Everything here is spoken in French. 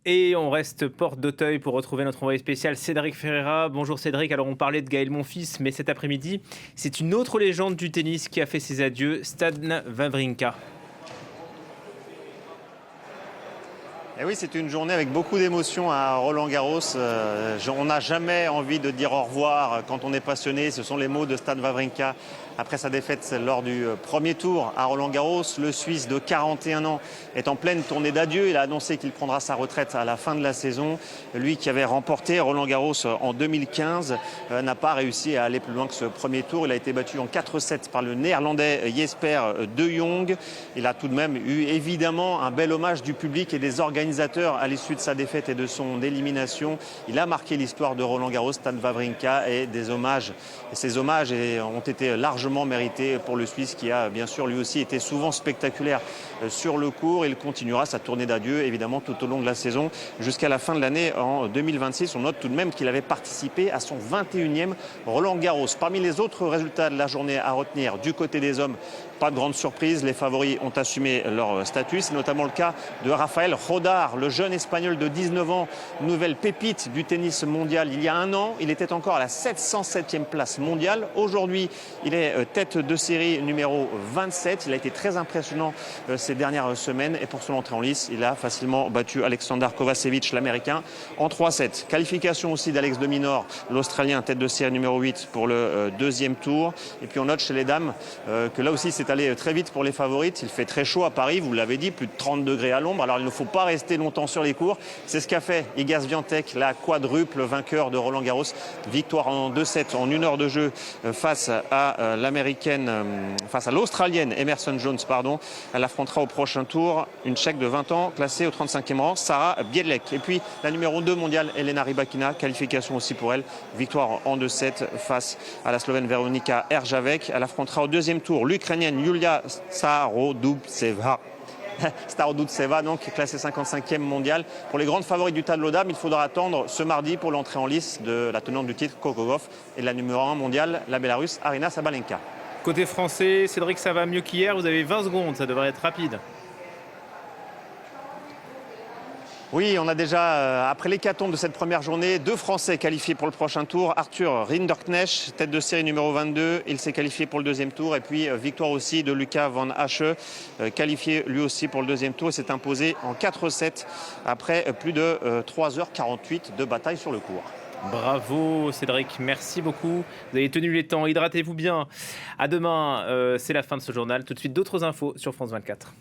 Et on reste porte d'Auteuil pour retrouver notre envoyé spécial Cédric Ferreira. Bonjour Cédric, alors on parlait de Gaël Monfils, mais cet après-midi, c'est une autre légende du tennis qui a fait ses adieux, Stan Wawrinka. Et oui, c'est une journée avec beaucoup d'émotions à Roland-Garros. On n'a jamais envie de dire au revoir quand on est passionné. Ce sont les mots de Stan Wawrinka après sa défaite lors du premier tour à Roland-Garros. Le Suisse de 41 ans est en pleine tournée d'adieu. Il a annoncé qu'il prendra sa retraite à la fin de la saison. Lui qui avait remporté Roland-Garros en 2015 n'a pas réussi à aller plus loin que ce premier tour. Il a été battu en 4-7 par le néerlandais Jesper de Jong. Il a tout de même eu évidemment un bel hommage du public et des organisateurs à l'issue de sa défaite et de son élimination. Il a marqué l'histoire de Roland-Garros, Stan Wawrinka, et ces hommages ont été largement mérités pour le Suisse qui a bien sûr lui aussi été souvent spectaculaire sur le court. Il continuera sa tournée d'adieu évidemment tout au long de la saison jusqu'à la fin de l'année en 2026. On note tout de même qu'il avait participé à son 21e Roland-Garros. Parmi les autres résultats de la journée à retenir du côté des hommes, pas de grande surprise, les favoris ont assumé leur statut. C'est notamment le cas de Rafael Rodar, le jeune espagnol de 19 ans, nouvelle pépite du tennis mondial. Il y a un an, il était encore à la 707e place mondiale. Aujourd'hui, il est tête de série numéro 27. Il a été très impressionnant ces dernières semaines. Et pour son entrée en lice, il a facilement battu Alexander Kovacevic, l'Américain, en 3-7. Qualification aussi d'Alex de Minaur, l'Australien, tête de série numéro 8 pour le deuxième tour. Et puis on note chez les dames que là aussi, c'est allé très vite pour les favorites. Il fait très chaud à Paris, vous l'avez dit, plus de 30 degrés à l'ombre. Alors il ne faut pas rester longtemps sur les cours. C'est ce qu'a fait Iga Swiatek, la quadruple vainqueur de Roland-Garros. Victoire en 2-7 en 1 heure de jeu face à face à l'Australienne Emerson Jones, pardon. Elle affrontera au prochain tour une Tchèque de 20 ans, classée au 35e rang, Sarah Biedlek. Et puis la numéro 2 mondiale, Elena Rybakina, qualification aussi pour elle. Victoire en 2-7 face à la Slovène Veronika Erjavec. Elle affrontera au deuxième tour l'Ukrainienne Yulia Starodubtseva. Starodubtseva, donc classée 55e mondiale. Pour les grandes favorites du tableau dames, il faudra attendre ce mardi pour l'entrée en lice de la tenante du titre, Coco Gauff, et de la numéro 1 mondiale, la Bélarusse, Aryna Sabalenka. Côté français, Cédric, ça va mieux qu'hier, vous avez 20 secondes, ça devrait être rapide. Oui, on a déjà, après l'hécatombe de cette première journée, 2 Français qualifiés pour le prochain tour. Arthur Rinderknecht, tête de série numéro 22, il s'est qualifié pour le deuxième tour. Et puis, victoire aussi de Lucas Van Hache, qualifié lui aussi pour le deuxième tour. Il s'est imposé en 4-7 après plus de 3h48 de bataille sur le court. Bravo Cédric, merci beaucoup. Vous avez tenu les temps, hydratez-vous bien. À demain, c'est la fin de ce journal. Tout de suite, d'autres infos sur France 24.